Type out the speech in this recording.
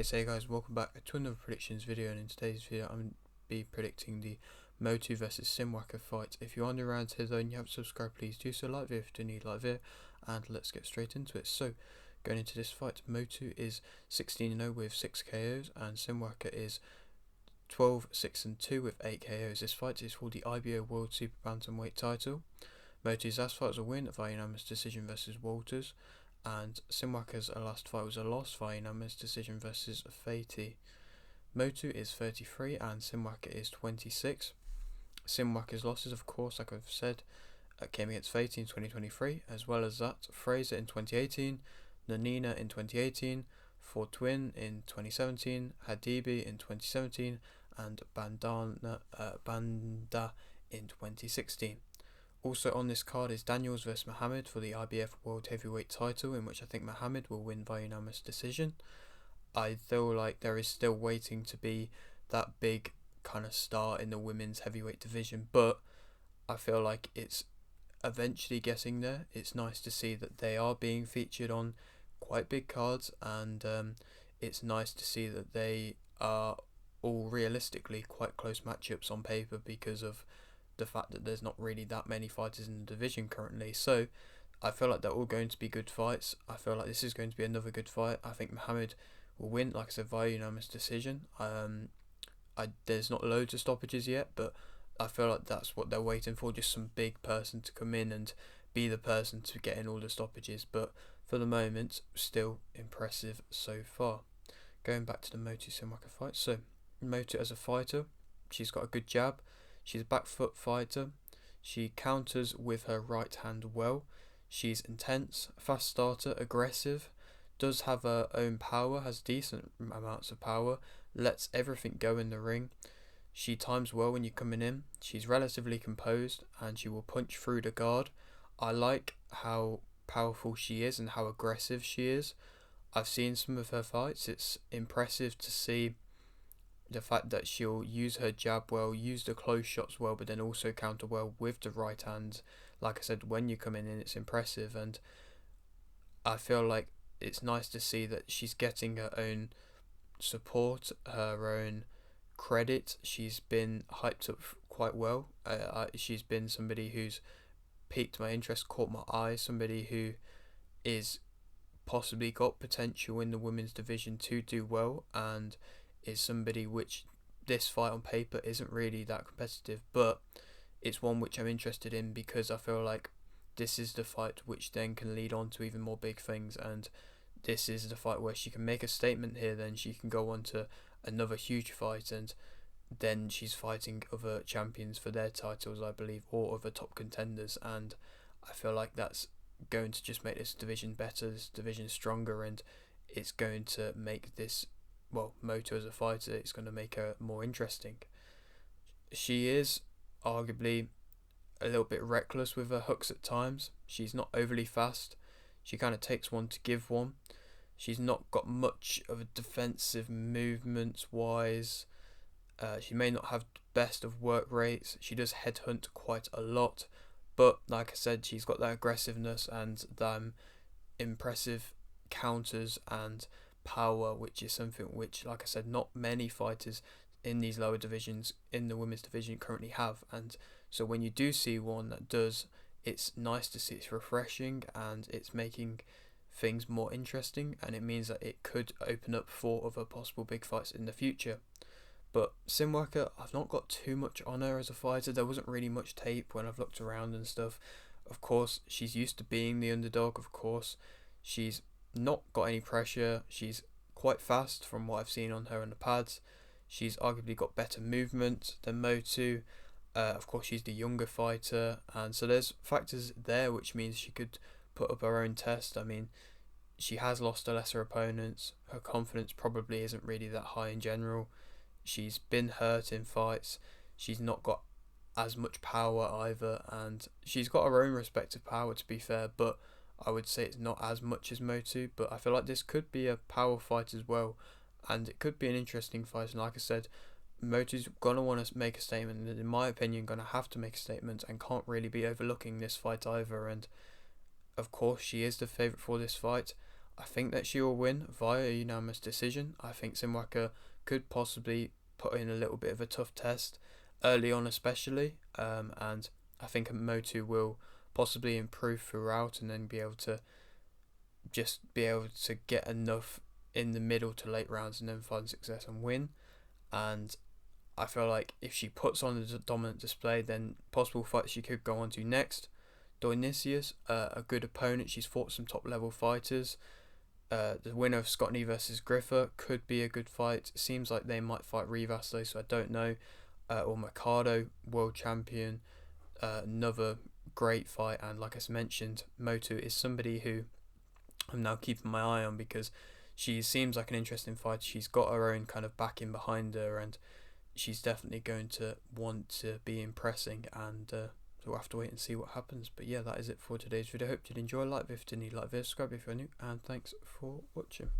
Okay, so hey guys, welcome back to another predictions video, and in today's video I'm going to be predicting the Motu versus Simwaka fight. If you're on the round here though and you haven't subscribed, please do so. Like video if you do need like video, and let's get straight into it. So, going into this fight, Motu is 16-0 with 6 KOs and Simwaka is 12-6-2 with 8 KOs. This fight is for the IBO World Super Bantamweight title. Motu's last fight was a win via unanimous decision versus Walters, and Simwaka's last fight was a loss via unanimous decision versus Fati. Motu is 33 and Simwaka is 26. Simwaka's losses, of course, like I've said, came against Fati in 2023, as well as that Fraser in 2018, Nanina in 2018, Fortwin in 2017, Hadibi in 2017, and Banda in 2016. Also on this card is Daniels vs Muhammad for the IBF World Heavyweight title, in which I think Muhammad will win by unanimous decision. I feel like there is still waiting to be that big kind of star in the women's heavyweight division, but I feel like it's eventually getting there. It's nice to see that they are being featured on quite big cards, and it's nice to see that they are all realistically quite close matchups on paper because of the fact that there's not really that many fighters in the division currently. So I feel like they're all going to be good fights. I feel like this is going to be another good fight. I think Muhammad will win, like I said, via unanimous decision. There's not loads of stoppages yet, but I feel like that's what they're waiting for, just some big person to come in and be the person to get in all the stoppages. But for the moment, still impressive so far. Going back to the Motu Simwaka fight. So Motu as a fighter, she's got a good jab. She's a back foot fighter. She counters with her right hand well. She's intense, fast starter, aggressive, does have her own power, has decent amounts of power, lets everything go in the ring. She times well when you're coming in. She's relatively composed and she will punch through the guard. I like how powerful she is and how aggressive she is. I've seen some of her fights. It's impressive to see the fact that she'll use her jab well, use the close shots well, but then also counter well with the right hand. Like I said, when you're coming in, it's impressive, and I feel like it's nice to see that she's getting her own support, her own credit. She's been hyped up quite well. She's been somebody who's piqued my interest, caught my eye, somebody who is possibly got potential in the women's division to do well, and is somebody which this fight on paper isn't really that competitive, but it's one which I'm interested in because I feel like this is the fight which then can lead on to even more big things, and this is the fight where she can make a statement here, then she can go on to another huge fight, and then she's fighting other champions for their titles, I believe, or other top contenders, and I feel like that's going to just make this division better, this division stronger, and it's going to make this, well, Motu as a fighter, it's going to make her more interesting. She is arguably a little bit reckless with her hooks at times. She's not overly fast. She kind of takes one to give one. She's not got much of a defensive movement wise. She may not have the best of work rates. She does headhunt quite a lot, but like I said, she's got that aggressiveness and them impressive counters and power, which is something which, like I said, not many fighters in these lower divisions in the women's division currently have. And so when you do see one that does, it's nice to see. It's refreshing and it's making things more interesting, and it means that it could open up for other possible big fights in the future. But Simwaka, I've not got too much on her as a fighter. There wasn't really much tape when I've looked around and stuff. Of course, she's used to being the underdog. Of course, she's not got any pressure. She's quite fast from what I've seen on her on the pads. She's arguably got better movement than Motu. Of course, she's the younger fighter, and so there's factors there which means she could put up her own test. I mean, she has lost to lesser opponents. Her confidence probably isn't really that high in general. She's been hurt in fights. She's not got as much power either, and she's got her own respective power, to be fair, but I would say it's not as much as Motu. But I feel like this could be a power fight as well, and it could be an interesting fight. And like I said, Motu's gonna want to make a statement, and in my opinion, gonna have to make a statement, and can't really be overlooking this fight either. And of course, she is the favourite for this fight. I think that she will win via a unanimous decision. I think Simwaka could possibly put in a little bit of a tough test early on, especially, and I think Motu will possibly improve throughout and then be able to get enough in the middle to late rounds and then find success and win. And I feel like if she puts on a dominant display, then possible fights she could go on to next. Dionysius, a good opponent. She's fought some top level fighters. The winner of Scotney versus Griffer could be a good fight. Seems like they might fight Rivas though, so I don't know. Or Mercado, world champion, another great fight. And like I mentioned, Motu is somebody who I'm now keeping my eye on because she seems like an interesting fighter. She's got her own kind of backing behind her, and she's definitely going to want to be impressing. And so we'll have to wait and see what happens. But yeah, that is it for today's video. Hope you did enjoy. Like if you did, like this, subscribe if you're new, and thanks for watching.